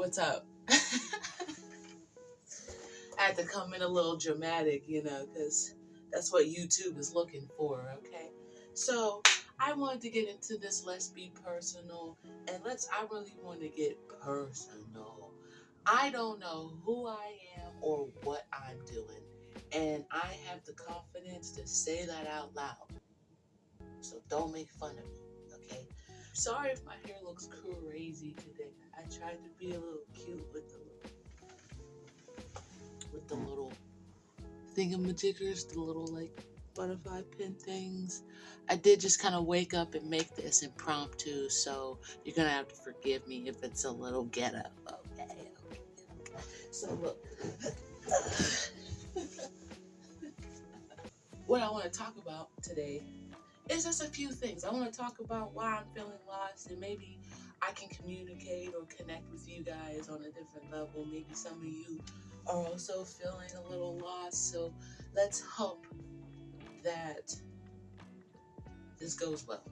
What's up? I had to come in a little dramatic, because that's what YouTube is looking for, okay? So, I wanted to get into this let's be personal, and I really want to get personal. I don't know who I am or what I'm doing, and I have the confidence to say that out loud. So don't make fun of me, okay? Sorry if my hair looks crazy today. I tried to be a little cute with the little thingamajiggers, the little like butterfly pin things. I did just kind of wake up and make this impromptu, so you're gonna have to forgive me if it's a little ghetto. Okay. So look, what I want to talk about today is just a few things. I want to talk about why I'm feeling lost, and maybe I can communicate or connect with you guys on a different level. Maybe some of you are also feeling a little lost. So let's hope that this goes well.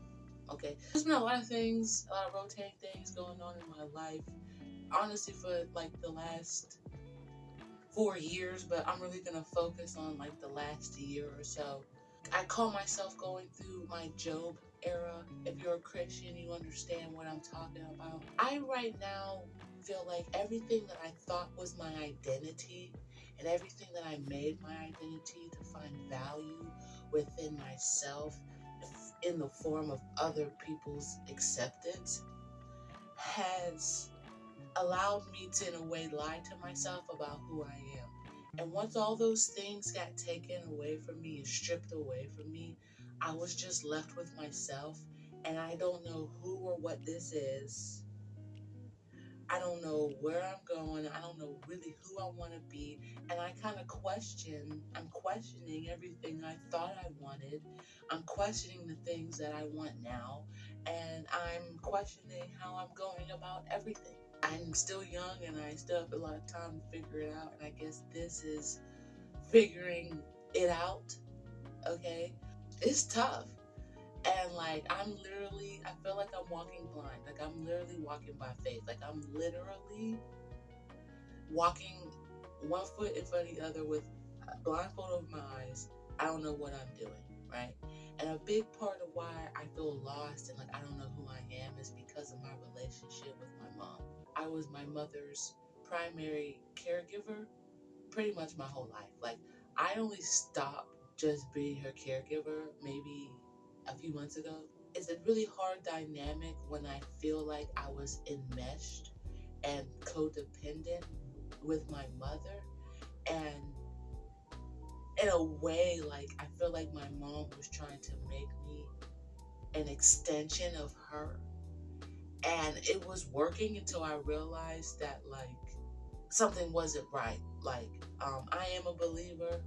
Okay. There's been a lot of things, a lot of rotating things going on in my life. Honestly, for like the last 4 years, but I'm really gonna focus on like the last year or so. I call myself going through my Job era. If you're a Christian, you understand what I'm talking about. I right now feel like everything that I thought was my identity and everything that I made my identity to find value within myself in the form of other people's acceptance has allowed me to, in a way, lie to myself about who I am. And once all those things got taken away from me and stripped away from me, I was just left with myself. And I don't know who or what this is. I don't know where I'm going. I don't know really who I want to be. And I'm questioning everything I thought I wanted. I'm questioning the things that I want now. And I'm questioning how I'm going about everything. I'm still young and I still have a lot of time to figure it out. And I guess this is figuring it out. Okay. It's tough. And like, I feel like I'm walking blind. Like, I'm literally walking by faith. Like, I'm literally walking one foot in front of the other with a blindfold over my eyes. I don't know what I'm doing, right? And a big part of why I feel lost and like I don't know who I am is because of my relationship with my mom. I was my mother's primary caregiver pretty much my whole life. Like, I only stopped just being her caregiver maybe a few months ago. It's a really hard dynamic when I feel like I was enmeshed and codependent with my mother. And in a way, like, I feel like my mom was trying to make me an extension of her. And it was working until I realized that, like, something wasn't right. Like, I am a believer,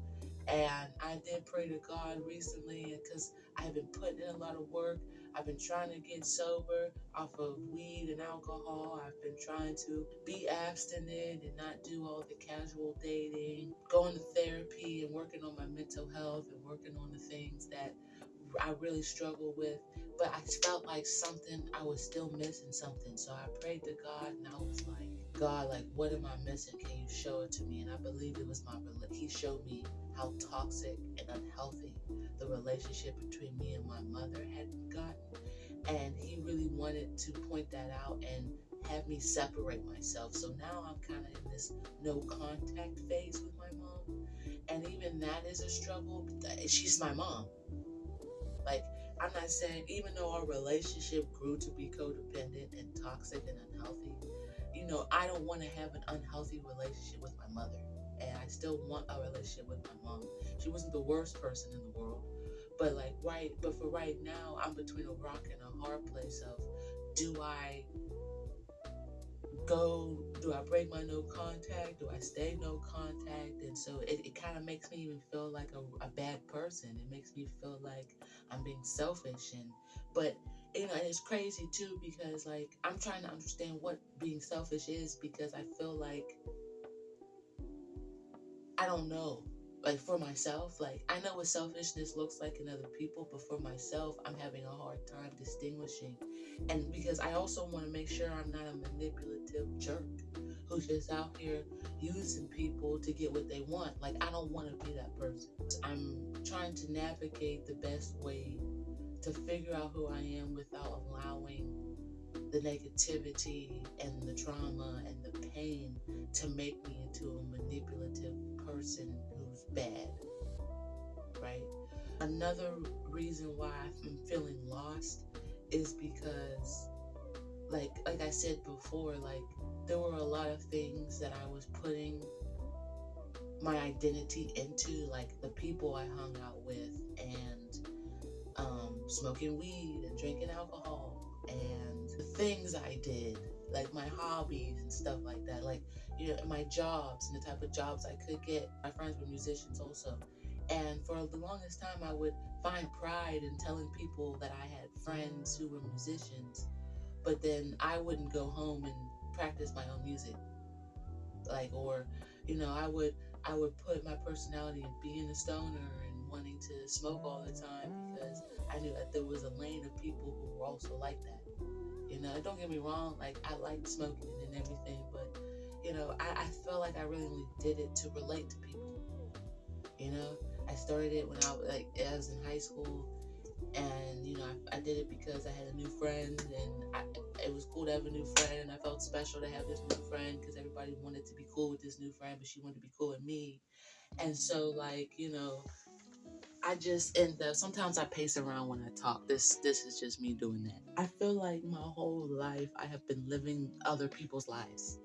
and I did pray to God recently because I've been putting in a lot of work. I've been trying to get sober off of weed and alcohol. I've been trying to be abstinent and not do all the casual dating, going to therapy and working on my mental health and working on the things that I really struggle with. But I felt like I was still missing something. So I prayed to God and I was like, God, like, what am I missing? Can you show it to me? And I believe it was He showed me how toxic and unhealthy the relationship between me and my mother had gotten. And He really wanted to point that out and have me separate myself. So now I'm kind of in this no contact phase with my mom. And even that is a struggle. She's my mom. Like, I'm not saying, even though our relationship grew to be codependent and toxic and unhealthy, I don't want to have an unhealthy relationship with my mother. And I still want a relationship with my mom. She wasn't the worst person in the world. But for right now, I'm between a rock and a hard place of, do I break my no contact? Do I stay no contact? And so it kind of makes me even feel like a bad person. It makes me feel like I'm being selfish. But and it's crazy too, because like I'm trying to understand what being selfish is, because I feel like I don't know. Like, for myself, like, I know what selfishness looks like in other people, but for myself, I'm having a hard time distinguishing. And because I also want to make sure I'm not a manipulative jerk. who's just out here using people to get what they want. Like, I don't want to be that person. I'm trying to navigate the best way to figure out who I am without allowing the negativity and the trauma and the pain to make me into a manipulative person who's bad, right? Another reason why I'm feeling lost is because, like I said before, like, there were a lot of things that I was putting my identity into, like the people I hung out with, and smoking weed and drinking alcohol, and the things I did, like my hobbies and stuff like that, like, my jobs and the type of jobs I could get. My friends were musicians also, and for the longest time I would find pride in telling people that I had friends who were musicians, but then I wouldn't go home and practice my own music, like, or I would put my personality in being a stoner and wanting to smoke all the time, because I knew that there was a lane of people who were also like that. Don't get me wrong, like, I liked smoking and everything, but I felt like I really only did it to relate to people. I started it when I was in high school, and I did it because I had a new friend, and it was cool to have a new friend, and I felt special to have this new friend because everybody wanted to be cool with this new friend, but she wanted to be cool with me. And so, like, I just end up, sometimes I pace around when I talk. This is just me doing that. I feel like my whole life I have been living other people's lives,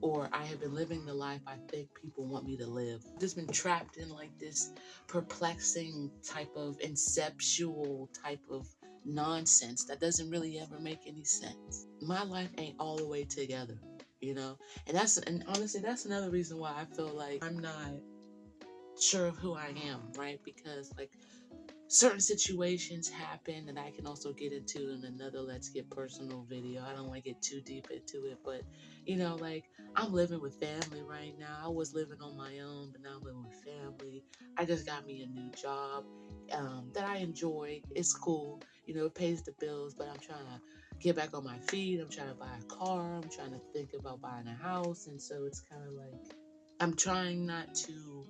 or I have been living the life I think people want me to live. I've just been trapped in like this perplexing type of inceptual type of nonsense that doesn't really ever make any sense. My life ain't all the way together, you know? And honestly, that's another reason why I feel like I'm not sure of who I am, right? Because, like, certain situations happen that I can also get into in another Let's Get Personal video. I don't want to get too deep into it, but like, I'm living with family right now. I was living on my own, but now I'm living with family. I just got me a new job that I enjoy. It's cool, it pays the bills, but I'm trying to get back on my feet. I'm trying to buy a car. I'm trying to think about buying a house, and so it's kind of like I'm trying not to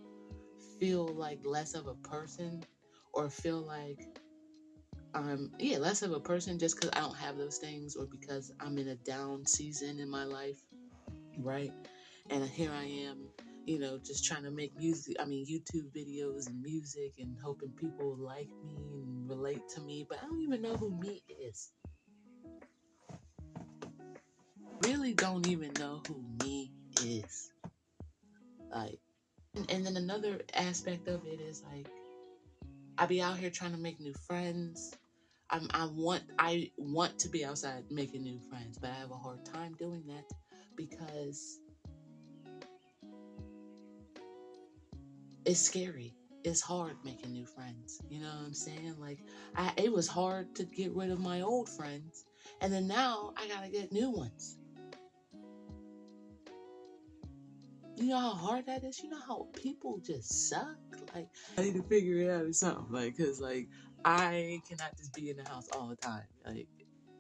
feel like less of a person, or feel like less of a person just because I don't have those things, or because I'm in a down season in my life, right? And here I am, just trying to make YouTube videos and music, and hoping people like me and relate to me, but I don't even know who me is. Really don't even know who me is. Like, and then another aspect of it is, like, I be out here trying to make new friends. I want to be outside making new friends, but I have a hard time doing that because it's scary. It's hard making new friends. You know what I'm saying? Like, it was hard to get rid of my old friends, and then now I gotta get new ones. You know how hard that is? You know how people just suck? Like, I need to figure it out or something. Like, cause like, I cannot just be in the house all the time. Like,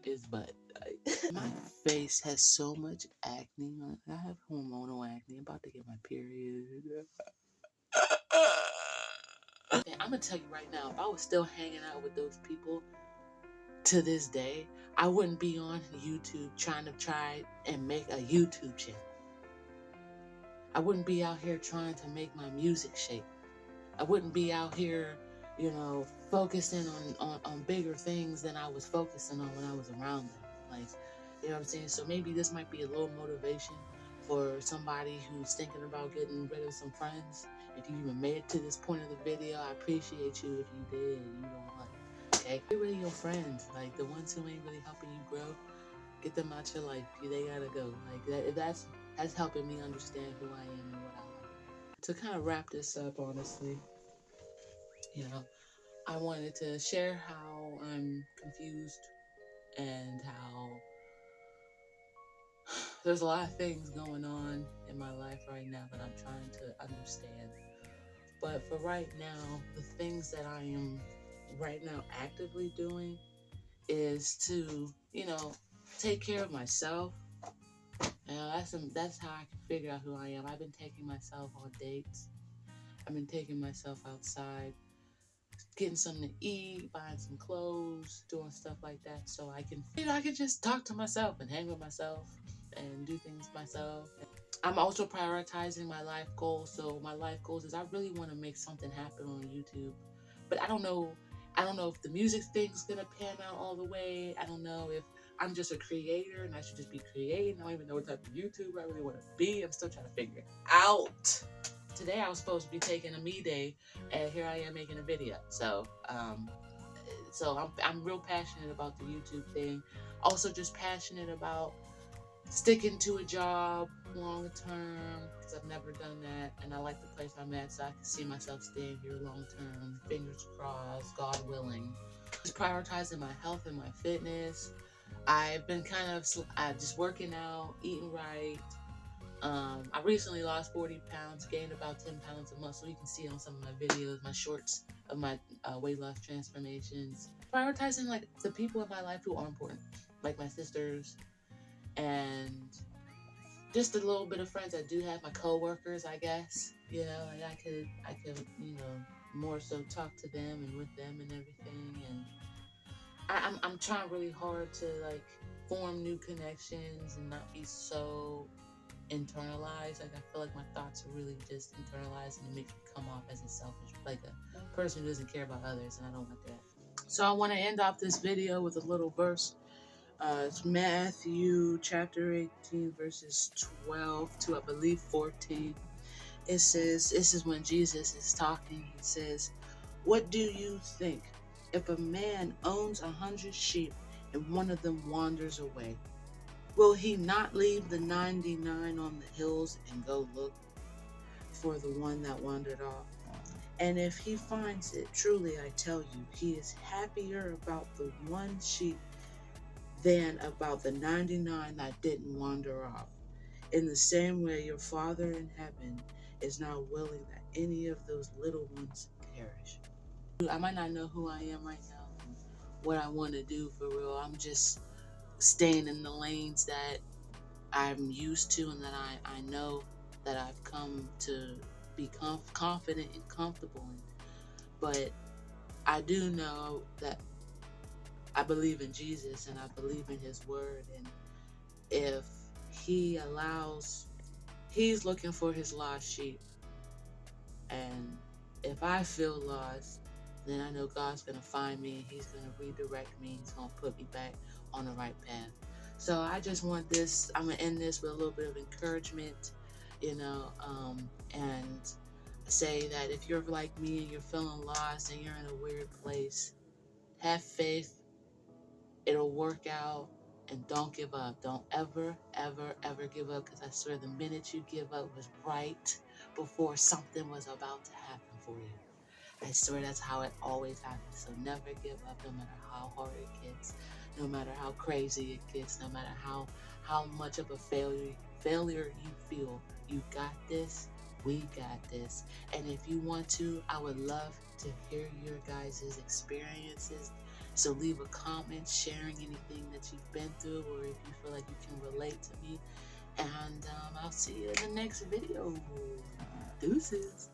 it's but like, my face has so much acne on it. I have hormonal acne. I'm about to get my period. Okay, I'm gonna tell you right now, if I was still hanging out with those people to this day, I wouldn't be on YouTube trying and make a YouTube channel. I wouldn't be out here trying to make my music shape. I wouldn't be out here, focusing on bigger things than I was focusing on when I was around them. Like, you know what I'm saying? So maybe this might be a little motivation for somebody who's thinking about getting rid of some friends. If you even made it to this point of the video, I appreciate you if you did. You know what? Okay? Get rid of your friends. Like, the ones who ain't really helping you grow, get them out your life. They gotta go. Like, that's helping me understand who I am and what I like. To kind of wrap this up, honestly, I wanted to share how I'm confused, and how there's a lot of things going on in my life right now that I'm trying to understand. But for right now, the things that I am right now actively doing is to, take care of myself That's how I can figure out who I am. I've been taking myself on dates. I've been taking myself outside, getting something to eat, buying some clothes, doing stuff like that, so I can, I can just talk to myself and hang with myself and do things myself. I'm also prioritizing my life goals. So my life goals is I really want to make something happen on YouTube, but I don't know. I don't know if the music thing's gonna pan out all the way. I don't know if I'm just a creator and I should just be creating. I don't even know what type of YouTuber I really want to be. I'm still trying to figure it out. Today I was supposed to be taking a me day, and here I am making a video. So I'm real passionate about the YouTube thing. Also, just passionate about sticking to a job long term because I've never done that, and I like the place I'm at, so I can see myself staying here long term. Fingers crossed, God willing. Just prioritizing my health and my fitness. I've been kind of just working out, eating right. I recently lost 40 pounds, gained about 10 pounds a month, so you can see on some of my videos, my shorts of my weight loss transformations. Prioritizing like the people in my life who are important, like my sisters, and just a little bit of friends I do have, my coworkers, I guess. You know, like I could, more so talk to them and with them and everything. And I'm trying really hard to like form new connections and not be so internalized. Like I feel like my thoughts are really just internalized, and it makes me come off as a selfish, like a person who doesn't care about others, and I don't want that. So I want to end off this video with a little verse. It's Matthew chapter 18, verses 12 to I believe 14. It says, this is when Jesus is talking. He says, "What do you think? If a man owns 100 sheep and one of them wanders away, will he not leave the 99 on the hills and go look for the one that wandered off? And if he finds it, truly I tell you, he is happier about the one sheep than about the 99 that didn't wander off. In the same way, your Father in heaven is not willing that any of those little ones perish." I might not know who I am right now and what I want to do for real. I'm just staying in the lanes that I'm used to and that I know that I've come to be confident and comfortable in. But I do know that I believe in Jesus and I believe in his word, and if he allows, he's looking for his lost sheep, and if I feel lost, then I know God's gonna find me and he's gonna redirect me. He's gonna put me back on the right path. So I just want this, I'm gonna end this with a little bit of encouragement, and say that if you're like me and you're feeling lost and you're in a weird place, have faith. It'll work out, and don't give up. Don't ever, ever, ever give up, because I swear the minute you give up was right before something was about to happen for you. I swear that's how it always happens. So never give up, no matter how hard it gets, no matter how crazy it gets, no matter how much of a failure you feel. You got this. We got this. And if you want to, I would love to hear your guys' experiences. So leave a comment sharing anything that you've been through, or if you feel like you can relate to me. And I'll see you in the next video. Deuces.